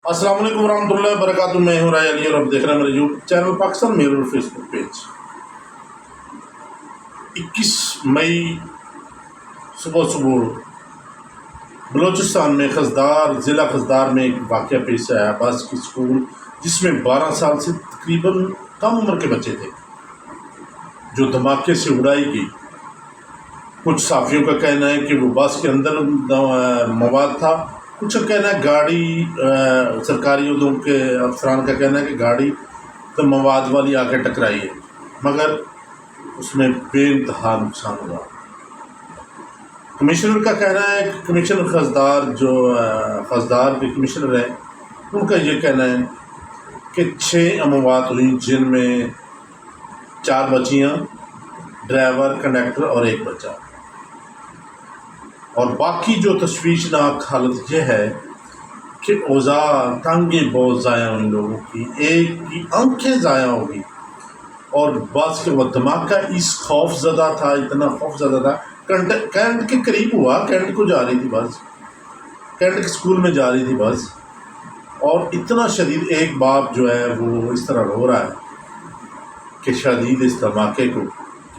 السلام علیکم ورحمۃ اللہ وبرکاتہ. میں ہوں رائے علی اور آپ دیکھ رہے ہیں میرے YouTube channel Pakistan mirror Facebook page. 21 مئی صبح بلوچستان میں ضلع خزدار میں ایک واقعہ پیش آیا. بس کی اسکول جس میں 12 سال سے تقریباً کم عمر کے بچے تھے جو دھماکے سے اڑائی گئی. کچھ صحافیوں کا کہنا ہے کہ وہ بس کے اندر مواد تھا، کچھ کا کہنا ہے گاڑی، سرکاری عہدوں کے افسران کا کہنا ہے کہ گاڑی تو مواد والی آ کے ٹکرائی ہے، مگر اس میں بے انتہا نقصان ہوا. کمشنر کا کہنا ہے کہ کمشنر خزدار کے کمشنر ہیں، ان کا یہ کہنا ہے کہ 6 اموات ہوئی، جن میں 4 بچیاں، ڈرائیور، کنڈکٹر اور 1 بچہ. اور باقی جو تشویشناک حالت یہ ہے کہ اوضاع ٹانگیں بہت ضائع ہوئی لوگوں کی، ایک کی آنکھیں ضائع ہو گئی. اور بس کے وہ دھماکہ اس خوف زدہ تھا، اتنا خوف زدہ تھا. کینٹ کے قریب ہوا، کینٹ کو جا رہی تھی بس، کینٹ کے اسکول میں جا رہی تھی بس، اور اتنا شدید ایک باپ جو ہے وہ اس طرح رو رہا ہے کہ شدید اس دھماکے کو،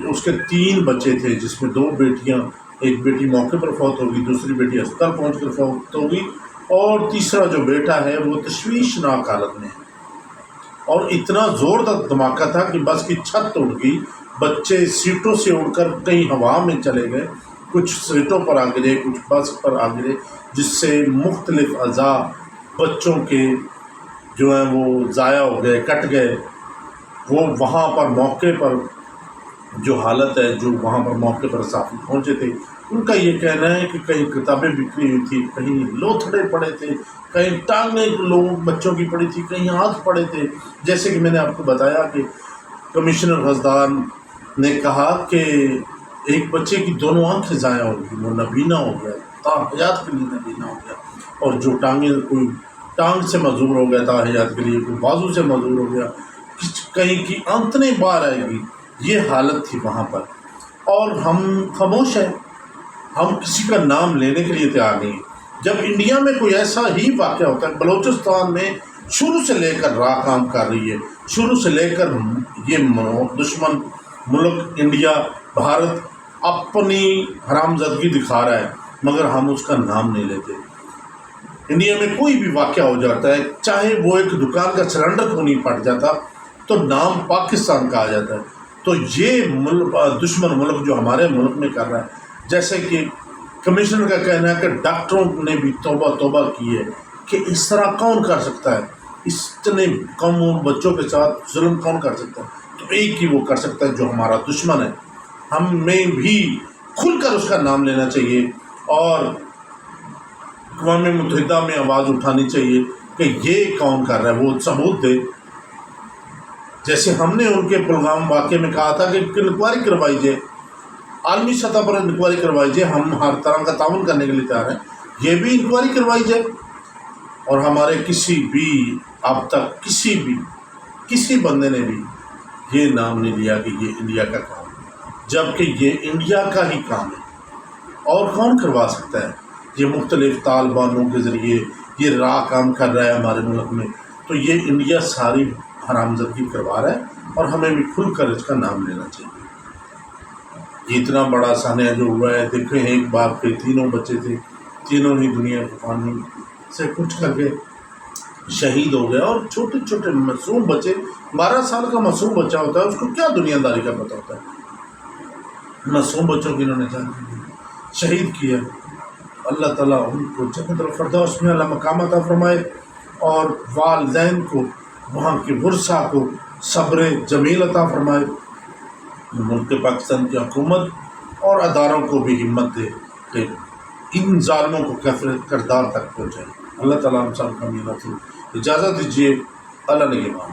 اس کے 3 بچے تھے جس میں 2 بیٹیاں، ایک بیٹی موقع پر فوت ہوگی، دوسری بیٹی ہسپتال پہنچ کر فوت ہوگی، اور تیسرا جو بیٹا ہے وہ تشویشناک حالت میں ہے. اور اتنا زوردار دھماکہ تھا کہ بس کی چھت اڑ گئی، بچے سیٹوں سے اڑ کر کہیں ہوا میں چلے گئے، کچھ سیٹوں پر آ گرے، کچھ بس پر آ گرے، جس سے مختلف اعضاء بچوں کے جو ہیں وہ ضائع ہو گئے، کٹ گئے. وہ وہاں پر موقع پر جو حالت ہے، جو وہاں پر موقع پر صحافی پہنچے تھے، ان کا یہ کہنا ہے کہ کہیں کتابیں بکھری ہوئی تھی، کہیں لوتھڑے پڑے تھے، کہیں ٹانگیں لوگوں بچوں کی پڑی تھی، کہیں ہاتھ پڑے تھے. جیسے کہ میں نے آپ کو بتایا کہ کمشنر خزدار نے کہا کہ ایک بچے کی دونوں آنکھیں ضائع ہو گئی، وہ نابینا ہو گیا، تاحیات کے لیے نابینا ہو گیا. اور جو کوئی ٹانگ سے معذور ہو گیا تاحیات کے لیے، کوئی بازو سے معذور ہو گیا، کہیں کی آنتنیں باہر آئے گی. یہ حالت تھی وہاں پر. اور ہم خاموش ہیں، ہم کسی کا نام لینے کے لیے تیار نہیں. جب انڈیا میں کوئی ایسا ہی واقعہ ہوتا ہے، بلوچستان میں شروع سے لے کر راہ کام کر رہی ہے، شروع سے لے کر یہ دشمن ملک انڈیا، بھارت اپنی حرامزادگی دکھا رہا ہے، مگر ہم اس کا نام نہیں لیتے. انڈیا میں کوئی بھی واقعہ ہو جاتا ہے، چاہے وہ ایک دکان کا سلنڈر کو نہیں پھٹ جاتا تو نام پاکستان کا آ جاتا ہے. تو یہ دشمن ملک جو ہمارے ملک میں کر رہا ہے، جیسے کہ کمشنر کا کہنا ہے کہ ڈاکٹروں نے بھی توبہ توبہ کی ہے کہ اس طرح کون کر سکتا ہے، اتنے کم بچوں کے ساتھ ظلم کون کر سکتا ہے. تو ایک ہی وہ کر سکتا ہے جو ہمارا دشمن ہے. ہمیں بھی کھل کر اس کا نام لینا چاہیے اور اقوام متحدہ میں آواز اٹھانی چاہیے کہ یہ کون کر رہا ہے، وہ ثبوت دے. جیسے ہم نے ان کے پلگام واقعے میں کہا تھا کہ انکوائری کروائی جائے، عالمی سطح پر انکوائری کروائی جائے، ہم ہر طرح کا تعاون کرنے کے لیے تیار ہیں. یہ بھی انکوائری کروائی جائے اور ہمارے کسی بھی اب تک کسی بندے نے بھی یہ نام نہیں لیا کہ یہ انڈیا کا کام ہے، جبکہ یہ انڈیا کا ہی کام ہے. اور کون کروا سکتا ہے؟ یہ مختلف طالبانوں کے ذریعے یہ راہ کام کر رہا ہے ہمارے ملک میں. تو یہ انڈیا ساری حرامزادگی کروا رہا ہے اور ہمیں بھی کھل کر اس کا نام لینا چاہیے. یہ اتنا بڑا سانحہ جو ہوا ہے، دیکھیں ایک باپ کے 3 بچے تھے، تینوں ہی دنیا کو پانی سے کچھ کر کے شہید ہو گئے. اور چھوٹے چھوٹے معصوم بچے، 12 سال کا معصوم بچہ ہوتا ہے، اس کو کیا دنیا داری کا پتہ ہوتا ہے. معصوم بچوں کی انہوں نے جان شہید کیا. اللہ تعالیٰ ان کو جنت الفردوس میں اللہ مقام عطا فرمائے اور والدین کو، وہاں کے ورثاء کو صبر جمیل عطا فرمائے. ملک پاکستان کی حکومت اور اداروں کو بھی ہمت دے کہ ان ظالموں کو کردار تک پہنچائے. اللہ تعالیٰ ہم سب کا میرا اجازت دیجیے. اللہ نگہبان.